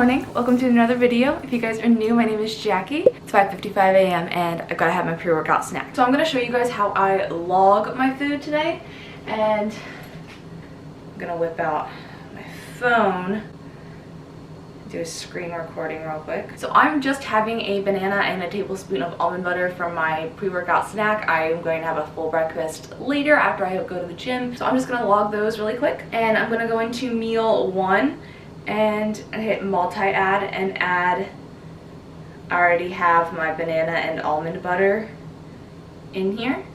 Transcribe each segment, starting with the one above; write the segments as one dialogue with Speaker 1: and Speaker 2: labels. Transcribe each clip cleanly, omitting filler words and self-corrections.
Speaker 1: morning, welcome to another video. If you guys are new, my name is Jackie. It's 5:55 a.m. and I've got to have my pre-workout snack. So I'm going to show you guys how I log my food today, and I'm going to whip out my phone, do a screen recording real quick. So I'm just having a banana and a tablespoon of almond butter for my pre-workout snack. I am going to have a full breakfast later after I go to the gym. So I'm just going to log those really quick, and I'm going to go into meal 1 and hit multi-add and add. I already have my banana and almond butter in here.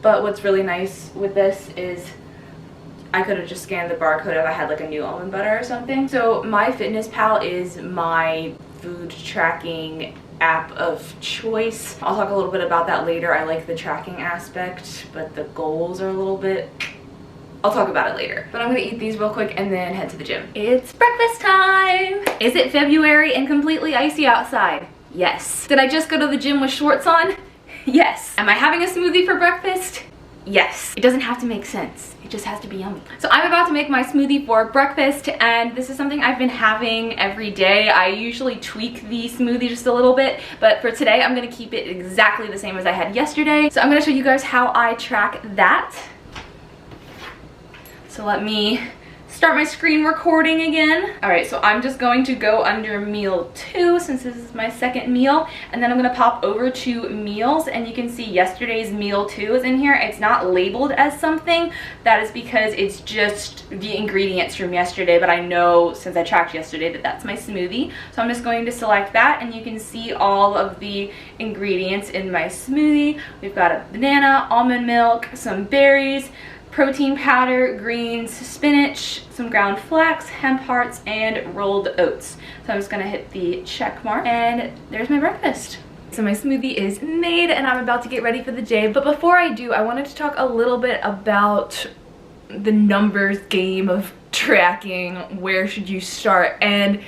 Speaker 1: But what's really nice with this is I could have just scanned the barcode if I had like a new almond butter or something. So MyFitnessPal is my food tracking app of choice. I'll talk a little bit about that later. I like the tracking aspect, but the goals are a little bit... I'll talk about it later. But I'm gonna eat these real quick and then head to the gym. It's breakfast time! Is it February and completely icy outside? Yes. Did I just go to the gym with shorts on? Yes. Am I having a smoothie for breakfast? Yes. It doesn't have to make sense. It just has to be yummy. So I'm about to make my smoothie for breakfast, and this is something I've been having every day. I usually tweak the smoothie just a little bit, but for today I'm gonna keep it exactly the same as I had yesterday. So I'm gonna show you guys how I track that. So let me start my screen recording again. All right, so I'm just going to go under meal 2 since this is my second meal, and then I'm gonna pop over to meals, and you can see yesterday's meal 2 is in here. It's not labeled as something. That is because it's just the ingredients from yesterday, but I know since I tracked yesterday that that's my smoothie. So I'm just going to select that, and you can see all of the ingredients in my smoothie. We've got a banana, almond milk, some berries, protein powder, greens, spinach, some ground flax, hemp hearts, and rolled oats. So I'm just gonna hit the check mark, and there's my breakfast. So my smoothie is made and I'm about to get ready for the day. But before I do, I wanted to talk a little bit about the numbers game of tracking. Where should you start? And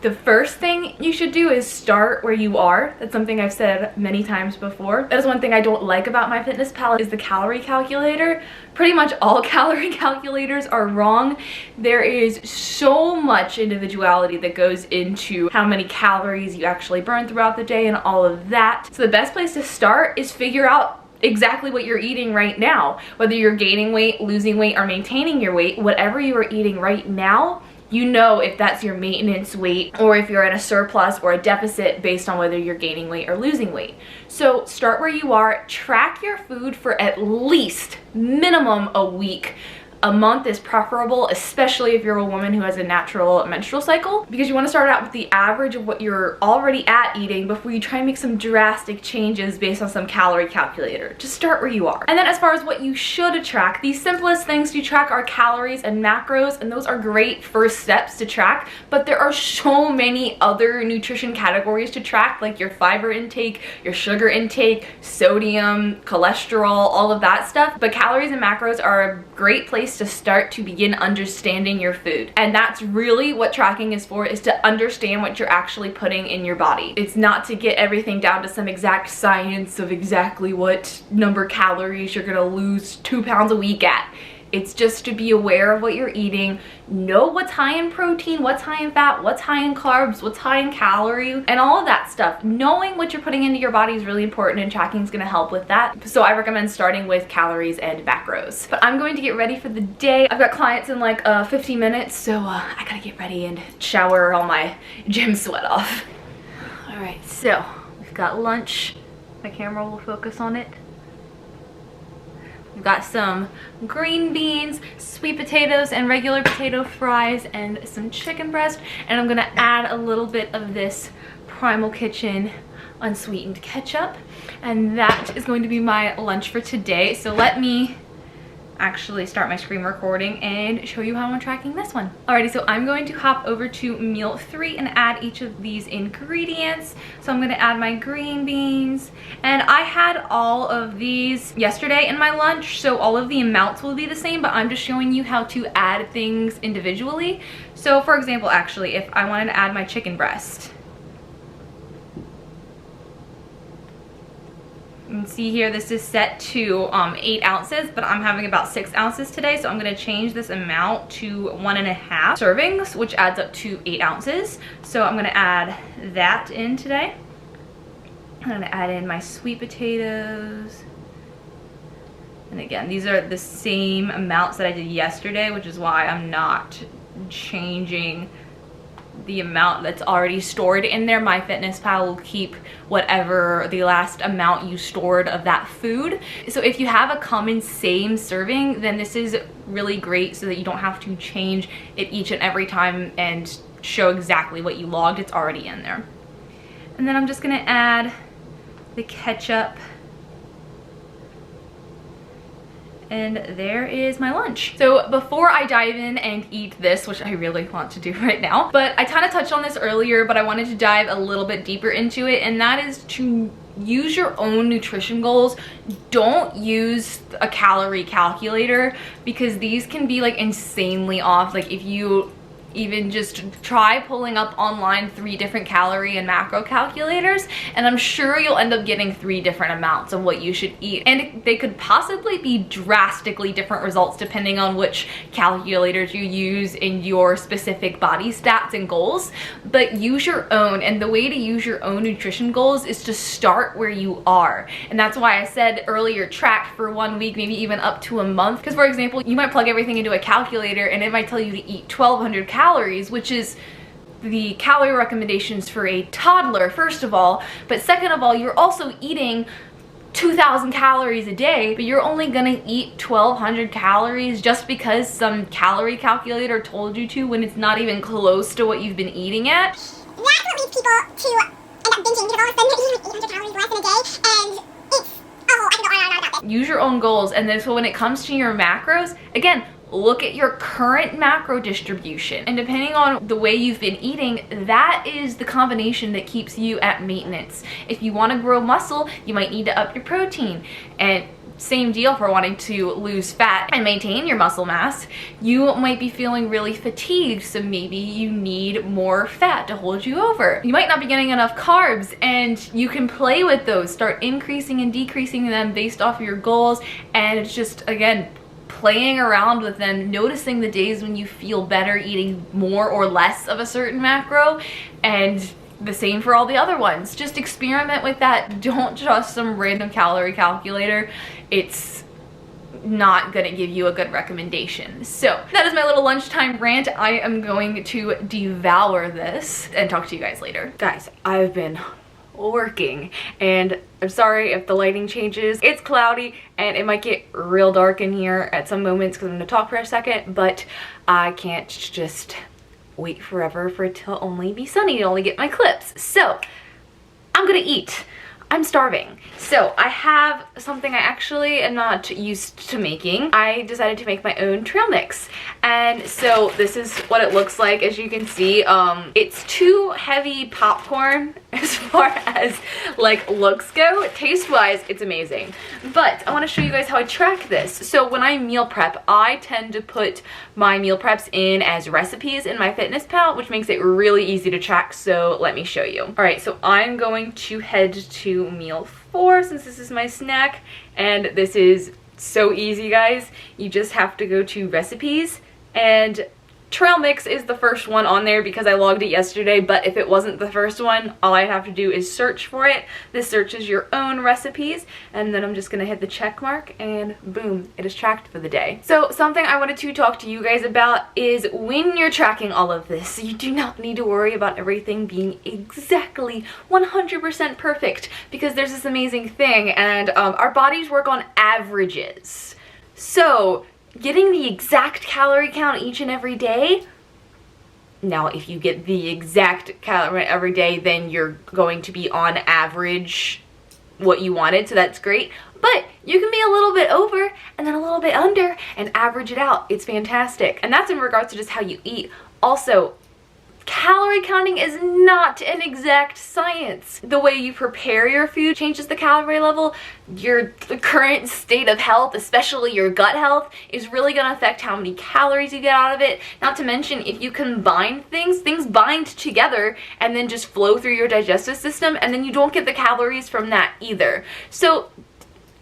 Speaker 1: the first thing you should do is start where you are. That's something I've said many times before. That is one thing I don't like about MyFitnessPal is the calorie calculator. Pretty much all calorie calculators are wrong. There is so much individuality that goes into how many calories you actually burn throughout the day and all of that. So the best place to start is figure out exactly what you're eating right now. Whether you're gaining weight, losing weight, or maintaining your weight, whatever you are eating right now, you know if that's your maintenance weight or if you're in a surplus or a deficit based on whether you're gaining weight or losing weight. So start where you are, track your food for at least minimum a week. A month is preferable, especially if you're a woman who has a natural menstrual cycle, because you want to start out with the average of what you're already at eating before you try and make some drastic changes based on some calorie calculator. Just start where you are. And then as far as what you should track, the simplest things to track are calories and macros, and those are great first steps to track, but there are so many other nutrition categories to track, like your fiber intake, your sugar intake, sodium, cholesterol, all of that stuff. But calories and macros are a great place to start to begin understanding your food. And that's really what tracking is for, is to understand what you're actually putting in your body. It's not to get everything down to some exact science of exactly what number of calories you're gonna lose 2 pounds a week at. It's just to be aware of what you're eating, know what's high in protein, what's high in fat, what's high in carbs, what's high in calories, and all of that stuff. Knowing what you're putting into your body is really important, and tracking is going to help with that. So I recommend starting with calories and macros. But I'm going to get ready for the day. I've got clients in like 15 minutes, so I gotta get ready and shower all my gym sweat off. All right, so we've got lunch. My camera will focus on it. We've got some green beans, sweet potatoes, and regular potato fries, and some chicken breast. And I'm gonna add a little bit of this Primal Kitchen unsweetened ketchup. And that is going to be my lunch for today. So let me actually start my screen recording and show you how I'm tracking this one. Alrighty, so I'm going to hop over to meal 3 and add each of these ingredients. So I'm gonna add my green beans, and I had all of these yesterday in my lunch, so all of the amounts will be the same, but I'm just showing you how to add things individually. So for example, actually, if I wanted to add my chicken breast, can see here, this is set to 8 ounces, but I'm having about 6 ounces today, so I'm gonna change this amount to 1.5 servings, which adds up to 8 ounces. So I'm gonna add that in today. I'm gonna add in my sweet potatoes. And again, these are the same amounts that I did yesterday, which is why I'm not changing the amount that's already stored in there. MyFitnessPal will keep whatever the last amount you stored of that food. So if you have a common same serving, then this is really great so that you don't have to change it each and every time and show exactly what you logged. It's already in there. And then I'm just gonna add the ketchup. And there is my lunch. So before I dive in and eat this, which I really want to do right now, but I kind of touched on this earlier, but I wanted to dive a little bit deeper into it, and that is to use your own nutrition goals. Don't use a calorie calculator, because these can be like insanely off. Like if you even just try pulling up online 3 different calorie and macro calculators, and I'm sure you'll end up getting 3 different amounts of what you should eat, and they could possibly be drastically different results depending on which calculators you use in your specific body stats and goals. But use your own, and the way to use your own nutrition goals is to start where you are. And that's why I said earlier, track for 1 week, maybe even up to a month, because for example, you might plug everything into a calculator and it might tell you to eat 1,200 calories, which is the calorie recommendations for a toddler, first of all. But second of all, you're also eating 2,000 calories a day, but you're only gonna eat 1,200 calories just because some calorie calculator told you to, when it's not even close to what you've been eating at.
Speaker 2: That's what leads people to end up binging, because all of a sudden they're eating 800 calories less in a day, and it's, oh, I can go on and on about this.
Speaker 1: Use your own goals, and then so when it comes to your macros, again, look at your current macro distribution, and depending on the way you've been eating, that is the combination that keeps you at maintenance. If you want to grow muscle, you might need to up your protein, and same deal for wanting to lose fat and maintain your muscle mass. You might be feeling really fatigued, so maybe you need more fat to hold you over. You might not be getting enough carbs, and you can play with those, start increasing and decreasing them based off of your goals. And it's just, again, playing around with them, noticing the days when you feel better eating more or less of a certain macro, and the same for all the other ones. Just experiment with that. Don't trust some random calorie calculator. It's not gonna give you a good recommendation. So that is my little lunchtime rant. I am going to devour this and talk to you guys later. Guys, I've been working, and I'm sorry if the lighting changes. It's cloudy and it might get real dark in here at some moments because I'm gonna talk for a second, but I can't just wait forever for it to only be sunny to only get my clips. So I'm gonna eat. I'm starving. So I have something I actually am not used to making. I decided to make my own trail mix. And so this is what it looks like. As you can see, it's too heavy popcorn as far as like looks go. Taste wise, it's amazing. But I want to show you guys how I track this. So when I meal prep, I tend to put my meal preps in as recipes in MyFitnessPal, which makes it really easy to track. So let me show you. All right, so I'm going to head to meal 4 since this is my snack, and this is so easy, guys. You just have to go to recipes, and trail mix is the first one on there because I logged it yesterday, but if it wasn't the first one, all I'd have to do is search for it. This searches your own recipes, and then I'm just gonna hit the check mark, and boom, it is tracked for the day. So something I wanted to talk to you guys about is when you're tracking all of this, you do not need to worry about everything being exactly 100% perfect, because there's this amazing thing, and our bodies work on averages. So getting the exact calorie count each and every day, now if you get the exact calorie every day, then you're going to be on average what you wanted, so that's great. But you can be a little bit over and then a little bit under and average it out. It's fantastic. And that's in regards to just how you eat. Also, calorie counting is not an exact science. The way you prepare your food changes the calorie level. Your current state of health, especially your gut health, is really going to affect how many calories you get out of it. Not to mention, if you combine things bind together and then just flow through your digestive system, and then you don't get the calories from that either. So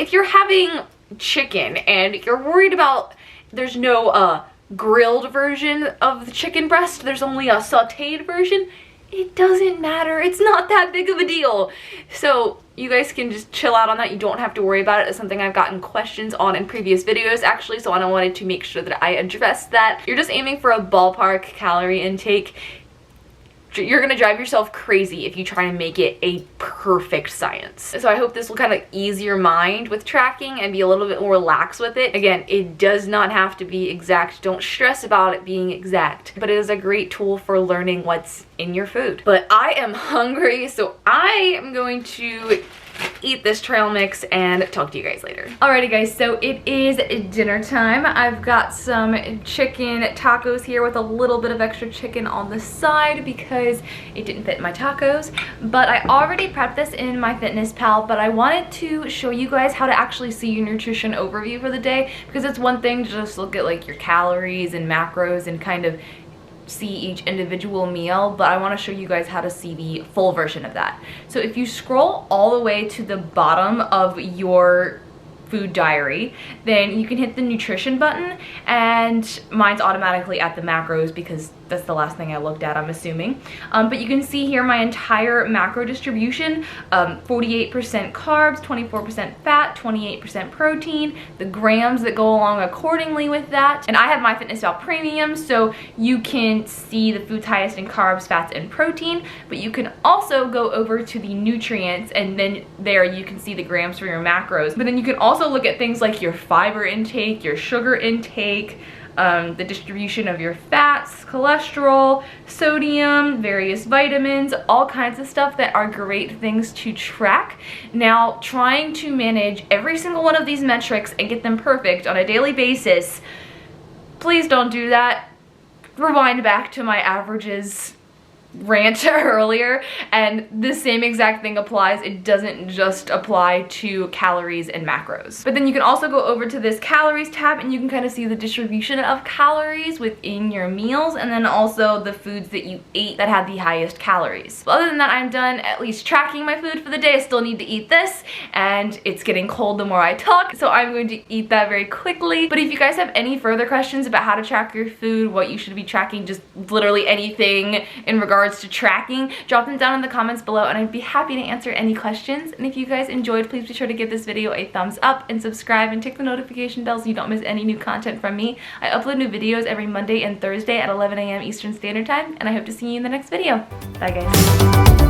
Speaker 1: if you're having chicken and you're worried about there's no grilled version of the chicken breast, there's only a sauteed version, it doesn't matter. It's not that big of a deal. So you guys can just chill out on that. You don't have to worry about it. It's something I've gotten questions on in previous videos actually, so I wanted to make sure that I address that. You're just aiming for a ballpark calorie intake. You're gonna drive yourself crazy if you try and make it a perfect science. So I hope this will kind of ease your mind with tracking and be a little bit more lax with it. Again, it does not have to be exact. Don't stress about it being exact, but it is a great tool for learning what's in your food. But I am hungry, so I am going to eat this trail mix and talk to you guys later. Alrighty guys, so it is dinner time. I've got some chicken tacos here with a little bit of extra chicken on the side because it didn't fit in my tacos, but I already prepped this in MyFitnessPal, but I wanted to show you guys how to actually see your nutrition overview for the day, because it's one thing to just look at like your calories and macros and kind of see each individual meal, but I want to show you guys how to see the full version of that. So if you scroll all the way to the bottom of your food diary, then you can hit the nutrition button, and mine's automatically at the macros because that's the last thing I looked at, I'm assuming. But you can see here my entire macro distribution, 48% carbs, 24% fat, 28% protein, the grams that go along accordingly with that. And I have MyFitnessPal Premium, so you can see the foods highest in carbs, fats, and protein, but you can also go over to the nutrients, and then there you can see the grams for your macros. But then you can also look at things like your fiber intake, your sugar intake, the distribution of your fats, cholesterol, sodium, various vitamins, all kinds of stuff that are great things to track. Now, trying to manage every single one of these metrics and get them perfect on a daily basis, please don't do that. Rewind back to my averages rant earlier, and the same exact thing applies. It doesn't just apply to calories and macros. But then you can also go over to this calories tab, and you can kind of see the distribution of calories within your meals, and then also the foods that you ate that had the highest calories. But other than that, I'm done at least tracking my food for the day. I still need to eat this, and it's getting cold the more I talk, so I'm going to eat that very quickly. But if you guys have any further questions about how to track your food, what you should be tracking, just literally anything in regards to tracking, drop them down in the comments below, and I'd be happy to answer any questions. And if you guys enjoyed, please be sure to give this video a thumbs up and subscribe and tick the notification bell so you don't miss any new content from me. I upload new videos every Monday and Thursday at 11 a.m. Eastern Standard Time, and I hope to see you in the next video. Bye guys.